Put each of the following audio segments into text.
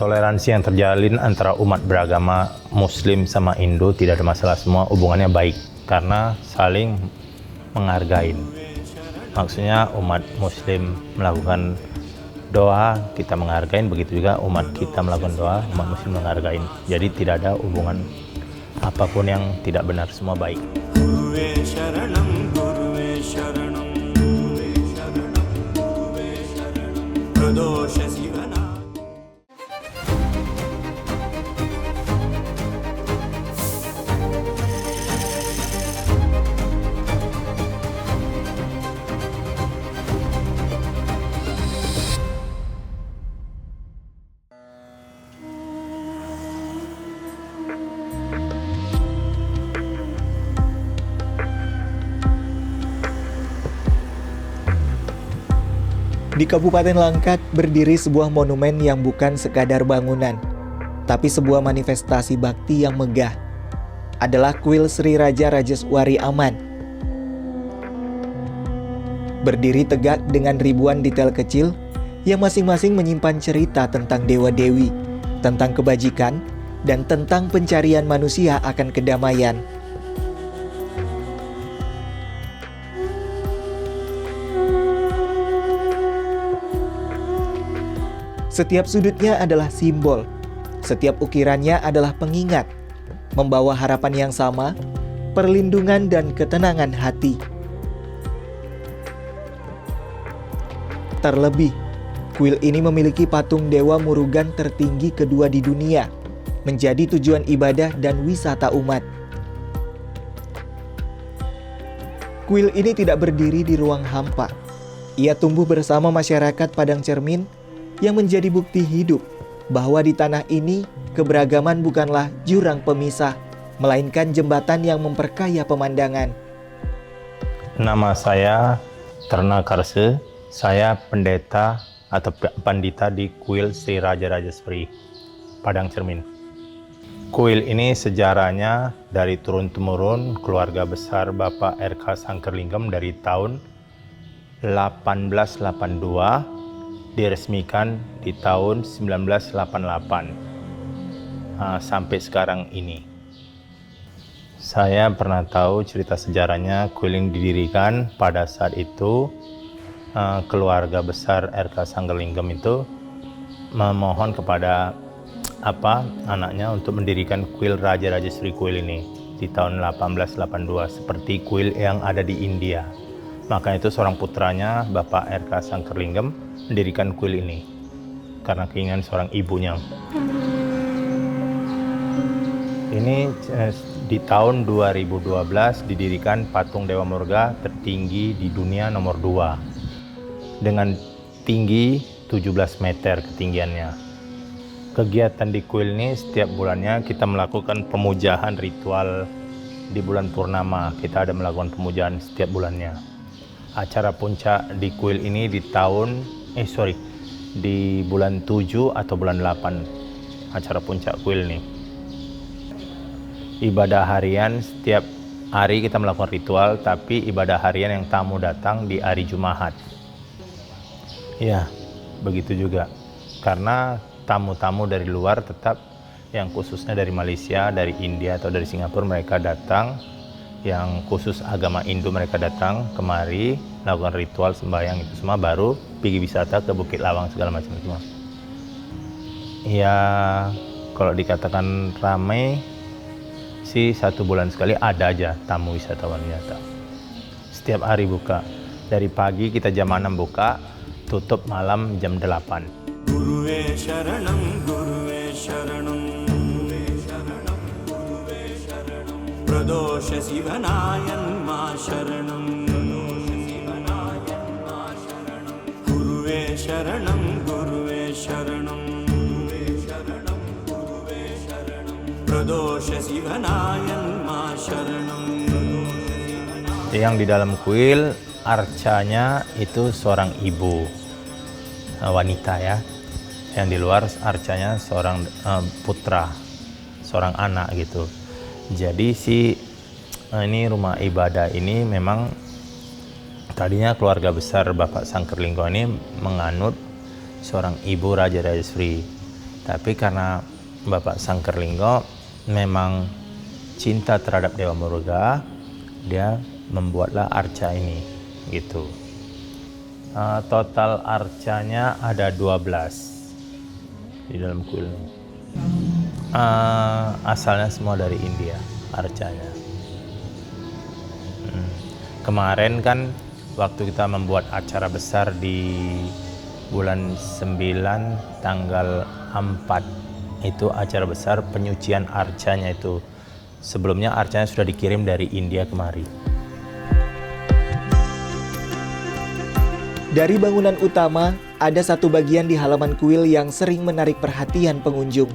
toleransi yang terjalin antara umat beragama Muslim sama Hindu tidak ada masalah, semua hubungannya baik karena saling menghargai. Maksudnya umat Muslim melakukan doa, kita menghargai, begitu juga umat kita melakukan doa, umat Muslim menghargai. Jadi tidak ada hubungan apapun yang tidak benar, semua baik. Di Kabupaten Langkat berdiri sebuah monumen yang bukan sekadar bangunan, tapi sebuah manifestasi bakti yang megah. Adalah kuil Sri Raja Rajeswari Aman. Berdiri tegak dengan ribuan detail kecil yang masing-masing menyimpan cerita tentang dewa-dewi, tentang kebajikan, dan tentang pencarian manusia akan kedamaian. Setiap sudutnya adalah simbol, setiap ukirannya adalah pengingat, membawa harapan yang sama, perlindungan dan ketenangan hati. Terlebih, kuil ini memiliki patung Dewa Murugan tertinggi kedua di dunia, menjadi tujuan ibadah dan wisata umat. Kuil ini tidak berdiri di ruang hampa. Ia tumbuh bersama masyarakat Padang Cermin yang menjadi bukti hidup bahwa di tanah ini keberagaman bukanlah jurang pemisah, melainkan jembatan yang memperkaya pemandangan. Nama saya Terna Karse, saya pendeta atau pandita di kuil Sri Raja Rajeswari Padang Cermin. Kuil ini sejarahnya dari turun-temurun keluarga besar Bapak R.K. Sangkerlingam dari tahun 1882, diresmikan di tahun 1988 sampai sekarang ini. Saya pernah tahu cerita sejarahnya. Kuil ini didirikan pada saat itu keluarga besar R.K. Sangkerlingam itu memohon kepada anaknya untuk mendirikan kuil Raja Rajeswari kuil ini di tahun 1882 seperti kuil yang ada di India. Maka itu seorang putranya Bapak R.K. Sangkerlingam mendirikan kuil ini karena keinginan seorang ibunya. Ini di tahun 2012 didirikan patung Dewa Murga tertinggi di dunia nomor 2 dengan tinggi 17 meter ketinggiannya. Kegiatan di kuil ini setiap bulannya kita melakukan pemujaan ritual. Di bulan purnama kita ada melakukan pemujaan setiap bulannya. Acara puncak di kuil ini di bulan 7 atau bulan 8 acara puncak kuil ini. Ibadah harian setiap hari kita melakukan ritual, tapi ibadah harian yang tamu datang di hari Jumat. Ya, begitu juga. Karena tamu-tamu dari luar tetap yang khususnya dari Malaysia, dari India atau dari Singapura mereka datang, yang khusus agama Hindu mereka datang kemari lakukan ritual sembahyang itu semua, baru pergi wisata ke Bukit Lawang segala macam semua. Ya kalau dikatakan ramai sih 1 bulan sekali ada aja tamu wisatawan datang. Setiap hari buka, dari pagi kita jam 6 buka, tutup malam jam 8. Guruve Sharanam, Guruve Sharanam, Pradosha Sivanayan Ma Sharanam, Guruve Sharanam, Guruve Sharanam, Pradosha Sivanayan Ma Sharanam. Yang di dalam kuil arcanya itu seorang ibu, wanita ya. Yang di luar arcanya seorang putra, seorang anak gitu. Jadi ini rumah ibadah ini memang tadinya keluarga besar Bapak Sangkerlingam ini menganut seorang ibu Raja Rajeswari. Tapi karena Bapak Sangkerlinggo memang cinta terhadap Dewa Muruga, dia membuatlah arca ini gitu. Total arcanya ada 12 di dalam kuil ini. Asalnya semua dari India arcanya. Kemarin kan waktu kita membuat acara besar di bulan 9 tanggal 4 itu acara besar penyucian arcanya itu. Sebelumnya arcanya sudah dikirim dari India kemari. Dari bangunan utama, ada satu bagian di halaman kuil yang sering menarik perhatian pengunjung.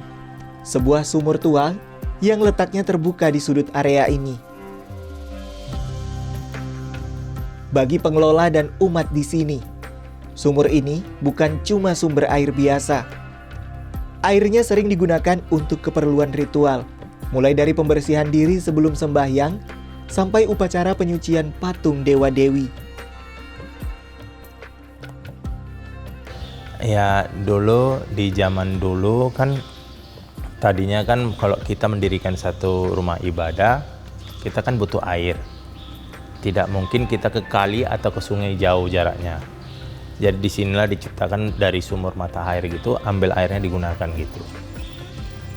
Sebuah sumur tua yang letaknya terbuka di sudut area ini. Bagi pengelola dan umat di sini, sumur ini bukan cuma sumber air biasa. Airnya sering digunakan untuk keperluan ritual, mulai dari pembersihan diri sebelum sembahyang sampai upacara penyucian patung dewa-dewi. Ya, dulu di zaman dulu kan tadinya kan kalau kita mendirikan satu rumah ibadah, kita kan butuh air. Tidak mungkin kita ke kali atau ke sungai jauh jaraknya. Jadi disinilah diciptakan dari sumur mata air gitu, ambil airnya digunakan gitu.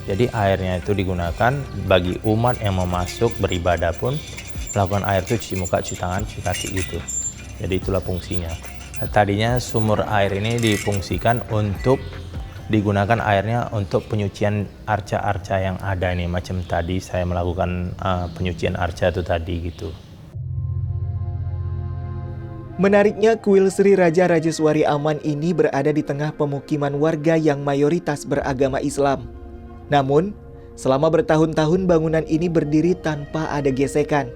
Jadi airnya itu digunakan bagi umat yang mau masuk beribadah pun melakukan air itu cuci muka, cuci tangan, cuci kaki gitu. Jadi itulah fungsinya. Tadinya sumur air ini difungsikan untuk digunakan airnya untuk penyucian arca-arca yang ada nih. Macam tadi saya melakukan penyucian arca itu tadi gitu. Menariknya, kuil Sri Raja Rajeswari Aman ini berada di tengah pemukiman warga yang mayoritas beragama Islam. Namun, selama bertahun-tahun bangunan ini berdiri tanpa ada gesekan.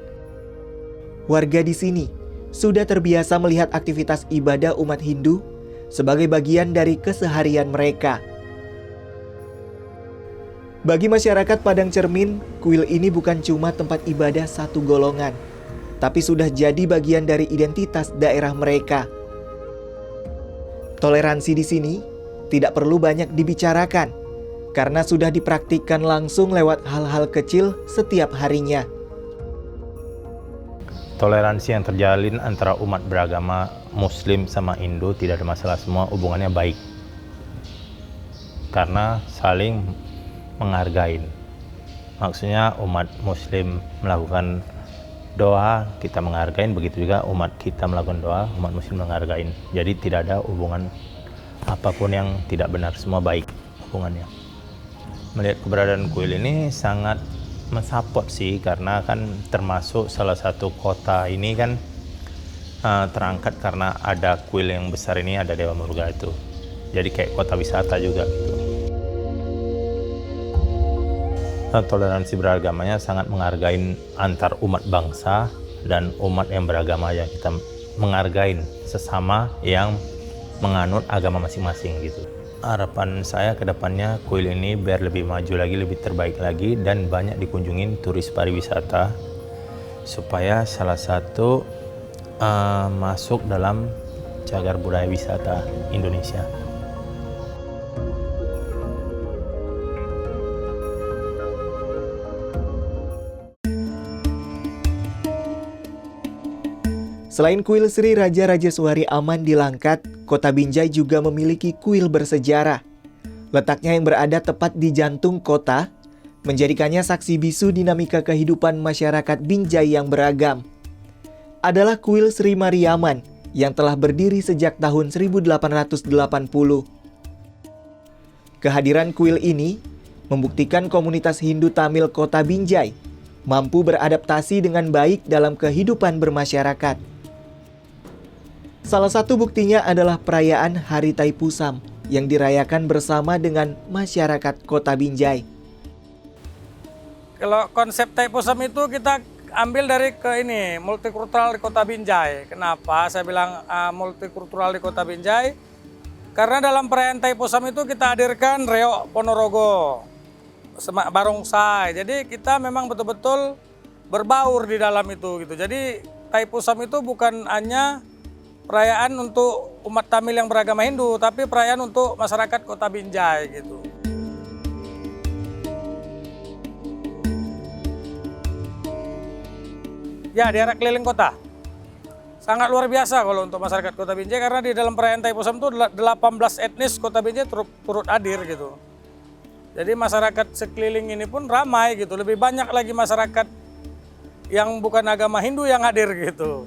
Warga di sini sudah terbiasa melihat aktivitas ibadah umat Hindu sebagai bagian dari keseharian mereka. Bagi masyarakat Padang Cermin, kuil ini bukan cuma tempat ibadah satu golongan, tapi sudah jadi bagian dari identitas daerah mereka. Toleransi di sini tidak perlu banyak dibicarakan, karena sudah dipraktikkan langsung lewat hal-hal kecil setiap harinya. Toleransi yang terjalin antara umat beragama Muslim sama Hindu tidak ada masalah, semua hubungannya baik. Karena saling menghargai. Maksudnya umat Muslim melakukan doa, kita menghargai, begitu juga umat kita melakukan doa, umat Muslim menghargai. Jadi tidak ada hubungan apapun yang tidak benar, semua baik hubungannya. Melihat keberadaan kuil ini sangat mensupport sih, karena kan termasuk salah satu kota ini kan terangkat karena ada kuil yang besar ini, ada Dewa Muruga itu. Jadi kayak kota wisata juga gitu. Toleransi beragamanya sangat menghargai antar umat bangsa dan umat yang beragama, ya kita menghargai sesama yang menganut agama masing-masing gitu. Harapan saya ke depannya kuil ini biar lebih maju lagi, lebih terbaik lagi, dan banyak dikunjungin turis pariwisata supaya salah satu masuk dalam cagar budaya wisata Indonesia. Selain kuil Sri Raja Rajeswari Aman di Langkat, Kota Binjai juga memiliki kuil bersejarah. Letaknya yang berada tepat di jantung kota, menjadikannya saksi bisu dinamika kehidupan masyarakat Binjai yang beragam. Adalah kuil Sri Mariaman yang telah berdiri sejak tahun 1880. Kehadiran kuil ini membuktikan komunitas Hindu Tamil Kota Binjai mampu beradaptasi dengan baik dalam kehidupan bermasyarakat. Salah satu buktinya adalah perayaan Hari Taipusam yang dirayakan bersama dengan masyarakat Kota Binjai. Kalau konsep Taipusam itu kita ambil dari multikultural di Kota Binjai. Kenapa saya bilang multikultural di Kota Binjai? Karena dalam perayaan Taipusam itu kita hadirkan reok Ponorogo, barongsai. Jadi kita memang betul-betul berbaur di dalam itu gitu. Jadi Taipusam itu bukan hanya perayaan untuk umat Tamil yang beragama Hindu, tapi perayaan untuk masyarakat Kota Binjai gitu. Ya, di arah keliling kota. Sangat luar biasa kalau untuk masyarakat Kota Binjai karena di dalam perayaan Thaipusam itu 18 etnis Kota Binjai turut hadir gitu. Jadi masyarakat sekeliling ini pun ramai gitu. Lebih banyak lagi masyarakat yang bukan agama Hindu yang hadir gitu.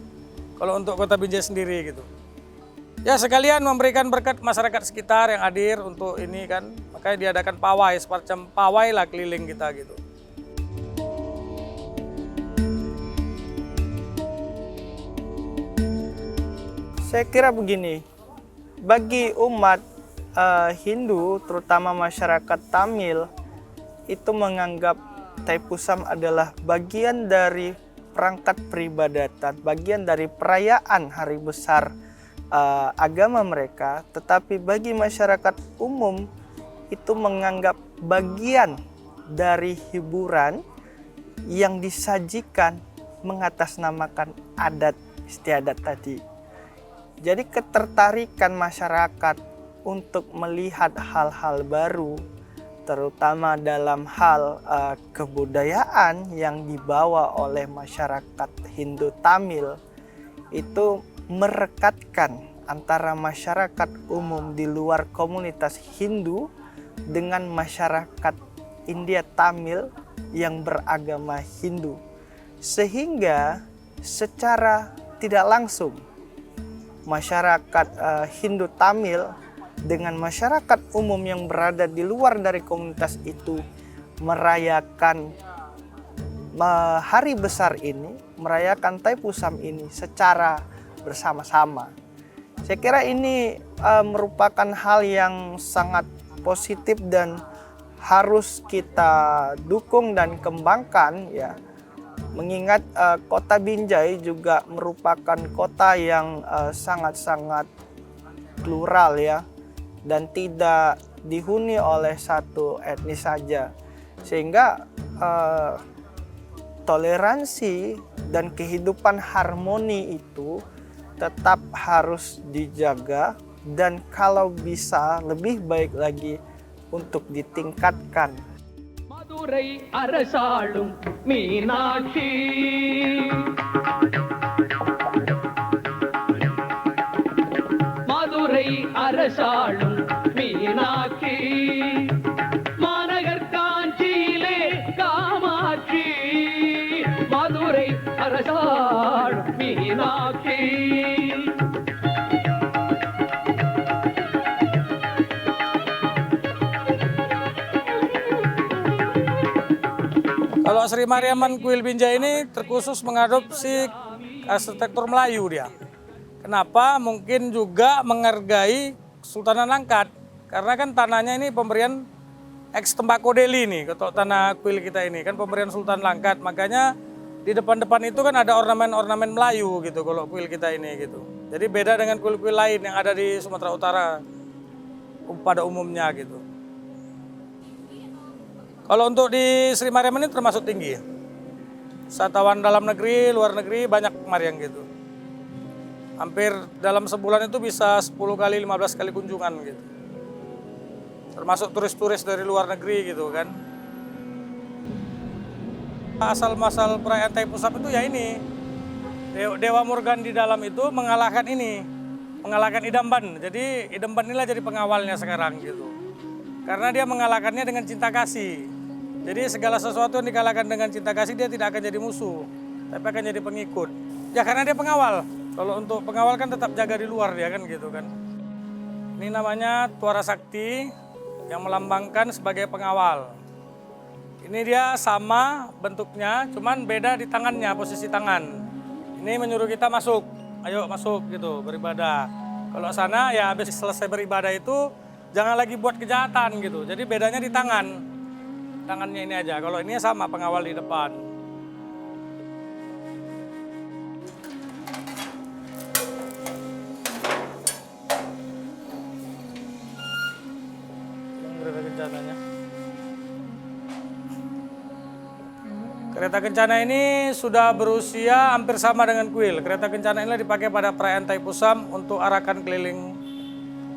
Kalau untuk Kota Binjai sendiri gitu. Ya sekalian memberikan berkat masyarakat sekitar yang hadir untuk ini kan. Makanya diadakan pawai, semacam pawai lah keliling kita gitu. Saya kira begini, bagi umat Hindu, terutama masyarakat Tamil, itu menganggap Thaipusam adalah bagian dari perangkat peribadatan, bagian dari perayaan hari besar agama mereka. Tetapi bagi masyarakat umum, itu menganggap bagian dari hiburan yang disajikan mengatasnamakan adat istiadat tadi. Jadi ketertarikan masyarakat untuk melihat hal-hal baru, terutama dalam hal kebudayaan yang dibawa oleh masyarakat Hindu Tamil, itu merekatkan antara masyarakat umum di luar komunitas Hindu dengan masyarakat India Tamil yang beragama Hindu. Sehingga secara tidak langsung masyarakat Hindu Tamil dengan masyarakat umum yang berada di luar dari komunitas itu merayakan hari besar ini, merayakan Thaipusam ini secara bersama-sama. Saya kira ini merupakan hal yang sangat positif dan harus kita dukung dan kembangkan ya. Mengingat Kota Binjai juga merupakan kota yang sangat-sangat plural ya, dan tidak dihuni oleh satu etnis saja, sehingga toleransi dan kehidupan harmoni itu tetap harus dijaga, dan kalau bisa lebih baik lagi untuk ditingkatkan. Madurai அரசாளும் மீனாட்சி மதுரை அரசாளும் மீனாட்சி மாநகர் காஞ்சியிலே காமாட்சி மதுரை அரசாளும் Meenakshi. Kalau Sri Mariaman Kuil Binjai ini terkhusus mengadopsi arsitektur Melayu dia. Kenapa? Mungkin juga menghargai Sultanan Langkat. Karena kan tanahnya ini pemberian ex Tembako Delhi nih, ketok tanah kuil kita ini kan pemberian Sultan Langkat. Makanya di depan-depan itu kan ada ornamen-ornamen Melayu gitu kalau kuil kita ini gitu. Jadi beda dengan kuil-kuil lain yang ada di Sumatera Utara pada umumnya gitu. Kalau untuk di Sri Mariaman ini termasuk tinggi. Wisatawan dalam negeri, luar negeri banyak kemarin gitu. Hampir dalam sebulan itu bisa 10 kali, 15 kali kunjungan gitu. Termasuk turis-turis dari luar negeri gitu kan. Asal-masal perayaan Thaipusam itu ya ini. Dewa Morgan di dalam itu mengalahkan ini. Mengalahkan Idamban. Jadi Idamban inilah jadi pengawalnya sekarang gitu. Karena dia mengalahkannya dengan cinta kasih. Jadi segala sesuatu yang dikalahkan dengan cinta kasih dia tidak akan jadi musuh, tapi akan jadi pengikut. Ya karena dia pengawal. Kalau untuk pengawal kan tetap jaga di luar dia kan gitu kan. Ini namanya Tuara Sakti yang melambangkan sebagai pengawal. Ini dia sama bentuknya, cuman beda di tangannya, posisi tangan. Ini menyuruh kita masuk, ayo masuk gitu beribadah. Kalau sana ya habis selesai beribadah itu jangan lagi buat kejahatan gitu. Jadi bedanya di tangan. Tangannya ini aja, kalau ini sama pengawal di depan. Kereta kencananya. Kereta kencana ini sudah berusia hampir sama dengan kuil. Kereta kencana ini dipakai pada perayaan Thaipusam untuk arakan keliling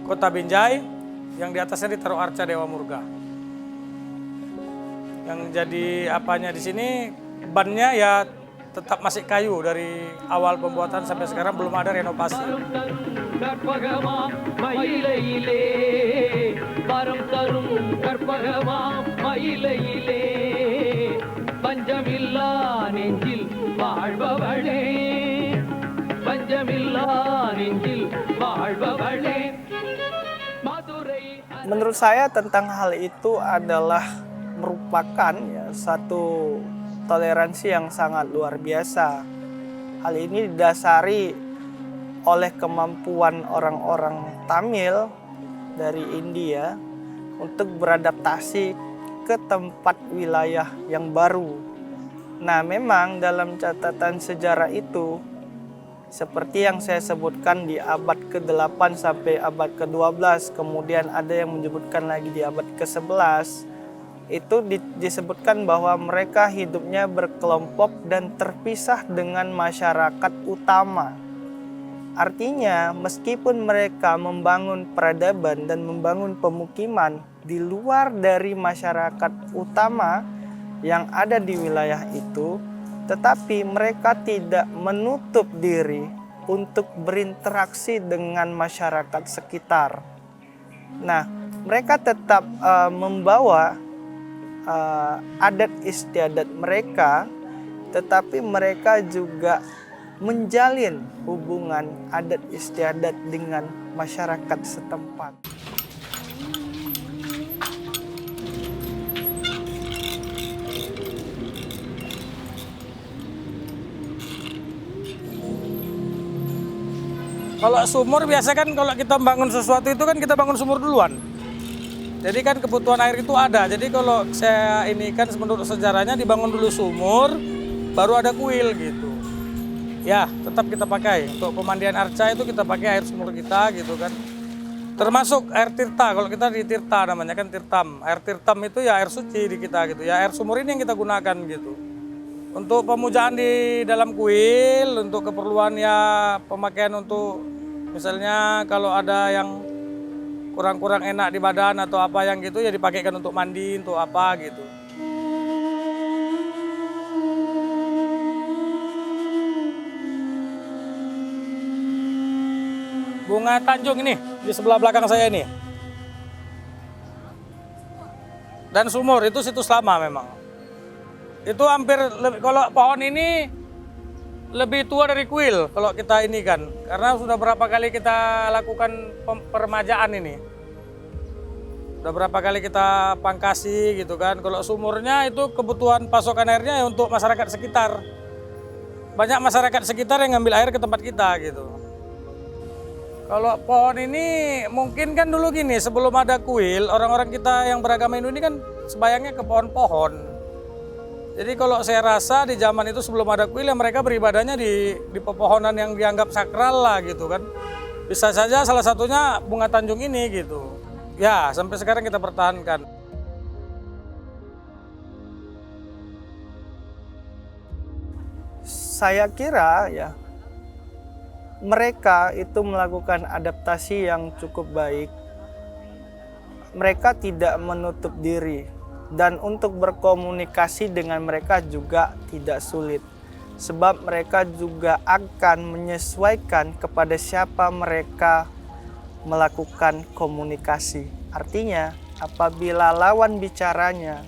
Kota Binjai, yang di atasnya ditaruh arca Dewa Murga. Yang jadi apanya di sini bannya ya tetap masih kayu dari awal pembuatan sampai sekarang belum ada renovasi. கற்பகமா மயிலையிலே வரம் தரும் கற்பகமா மயிலையிலே பஞ்சமில்லா நெஞ்சில் வாழ்பவளே பஞ்சமில்லா நெஞ்சில் வாழ்பவளே Madurai. Menurut saya tentang hal itu adalah merupakan ya, satu toleransi yang sangat luar biasa. Hal ini didasari oleh kemampuan orang-orang Tamil dari India untuk beradaptasi ke tempat wilayah yang baru. Nah, memang dalam catatan sejarah itu, seperti yang saya sebutkan di abad ke-8 sampai abad ke-12, kemudian ada yang menyebutkan lagi di abad ke-11, itu disebutkan bahwa mereka hidupnya berkelompok dan terpisah dengan masyarakat utama. Artinya, meskipun mereka membangun peradaban dan membangun pemukiman di luar dari masyarakat utama yang ada di wilayah itu, tetapi mereka tidak menutup diri untuk berinteraksi dengan masyarakat sekitar. Nah, mereka tetap membawa adat istiadat mereka, tetapi mereka juga menjalin hubungan adat istiadat dengan masyarakat setempat. Kalau sumur biasa kan kalau kita bangun sesuatu itu kan kita bangun sumur duluan. Jadi kan kebutuhan air itu ada. Jadi kalau saya ini kan menurut sejarahnya dibangun dulu sumur, baru ada kuil gitu. Ya tetap kita pakai. Untuk pemandian arca itu kita pakai air sumur kita gitu kan. Termasuk air tirta, kalau kita di tirta namanya kan tirtam. Air tirtam itu ya air suci di kita gitu. Ya air sumur ini yang kita gunakan gitu. Untuk pemujaan di dalam kuil, untuk keperluan ya pemakaian untuk misalnya kalau ada yang kurang-kurang enak di badan atau apa yang gitu ya dipakaikan untuk mandi, untuk apa gitu. Bunga Tanjung ini di sebelah belakang saya ini. Dan sumur itu situs lama memang. Itu hampir kalau pohon ini lebih tua dari kuil kalau kita ini kan, karena sudah berapa kali kita lakukan peremajaan ini, udah berapa kali kita pangkasi gitu kan. Kalau sumurnya itu kebutuhan pasokan airnya ya untuk masyarakat sekitar, banyak masyarakat sekitar yang ngambil air ke tempat kita gitu. Kalau pohon ini mungkin kan dulu gini, sebelum ada kuil, orang-orang kita yang beragama Hindu ini kan sebayangnya ke pohon-pohon. Jadi kalau saya rasa di zaman itu sebelum ada kuil ya mereka beribadahnya di pepohonan yang dianggap sakral lah gitu kan. Bisa saja salah satunya Bunga Tanjung ini gitu. Ya sampai sekarang kita pertahankan. Saya kira ya mereka itu melakukan adaptasi yang cukup baik. Mereka tidak menutup diri. Dan untuk berkomunikasi dengan mereka juga tidak sulit. Sebab mereka juga akan menyesuaikan kepada siapa mereka melakukan komunikasi. Artinya apabila lawan bicaranya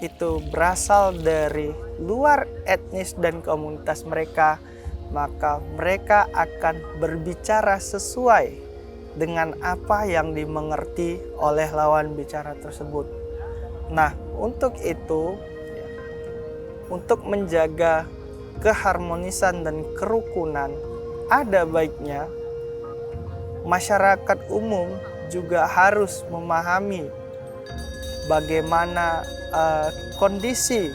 itu berasal dari luar etnis dan komunitas mereka, maka mereka akan berbicara sesuai dengan apa yang dimengerti oleh lawan bicara tersebut. Nah, untuk itu, untuk menjaga keharmonisan dan kerukunan, ada baiknya masyarakat umum juga harus memahami bagaimana kondisi,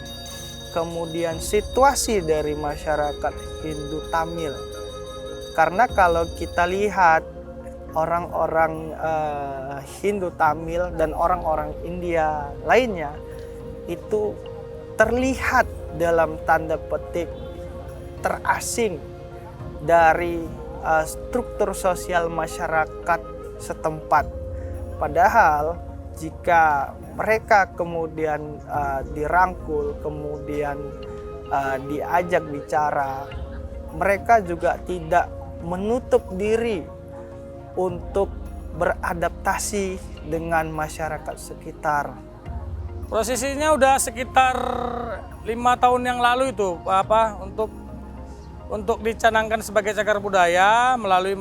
kemudian situasi dari masyarakat Hindu Tamil. Karena kalau kita lihat orang-orang Hindu Tamil dan orang-orang India lainnya itu terlihat dalam tanda petik terasing dari struktur sosial masyarakat setempat. Padahal jika mereka kemudian dirangkul, kemudian diajak bicara. Mereka juga tidak menutup diri untuk beradaptasi dengan masyarakat sekitar. Prosesinya udah sekitar 5 tahun yang lalu itu untuk dicanangkan sebagai cagar budaya melalui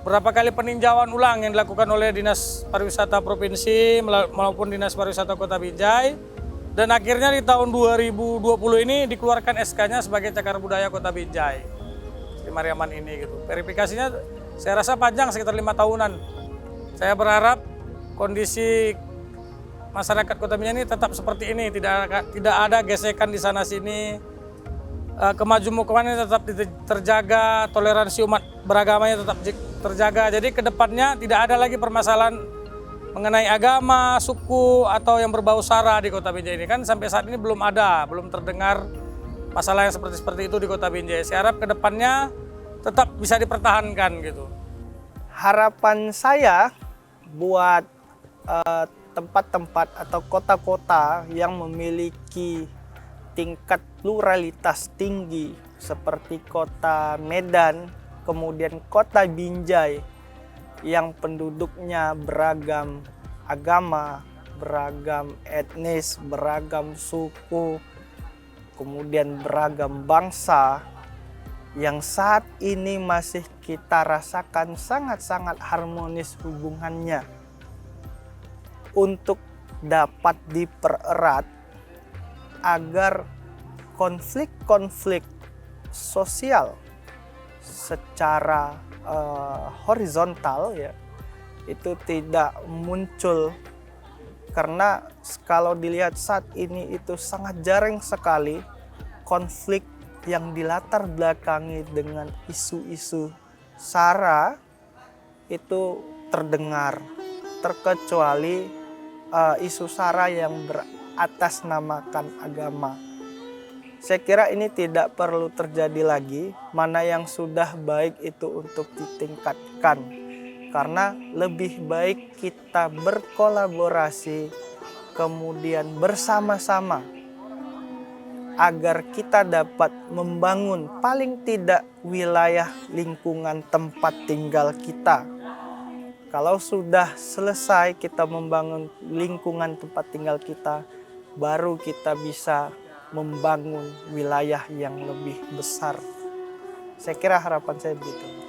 berapa kali peninjauan ulang yang dilakukan oleh Dinas Pariwisata Provinsi maupun Dinas Pariwisata Kota Binjai, dan akhirnya di tahun 2020 ini dikeluarkan SK-nya sebagai cagar budaya Kota Binjai di Mariaman ini gitu. Verifikasinya saya rasa panjang sekitar 5 tahunan. Saya berharap kondisi masyarakat Kota Binjai ini tetap seperti ini, tidak ada gesekan di sana sini, kemajemukannya tetap terjaga, toleransi umat beragamanya tetap terjaga. Jadi kedepannya tidak ada lagi permasalahan mengenai agama, suku atau yang berbau sara di Kota Binjai ini. Kan sampai saat ini belum terdengar masalah yang seperti itu di Kota Binjai. Saya harap kedepannya tetap bisa dipertahankan gitu. Harapan saya buat tempat-tempat atau kota-kota yang memiliki tingkat pluralitas tinggi seperti Kota Medan, kemudian Kota Binjai yang penduduknya beragam agama, beragam etnis, beragam suku, kemudian beragam bangsa, yang saat ini masih kita rasakan sangat-sangat harmonis hubungannya, untuk dapat dipererat agar konflik-konflik sosial secara horizontal ya itu tidak muncul, karena kalau dilihat saat ini itu sangat jarang sekali konflik yang dilatar belakangi dengan isu-isu sara itu terdengar, terkecuali isu sara yang beratasnamakan agama. Saya kira ini tidak perlu terjadi lagi. Mana yang sudah baik itu untuk ditingkatkan, karena lebih baik kita berkolaborasi kemudian bersama-sama agar kita dapat membangun paling tidak wilayah lingkungan tempat tinggal kita. Kalau sudah selesai kita membangun lingkungan tempat tinggal kita, baru kita bisa membangun wilayah yang lebih besar. Saya kira harapan saya begitu.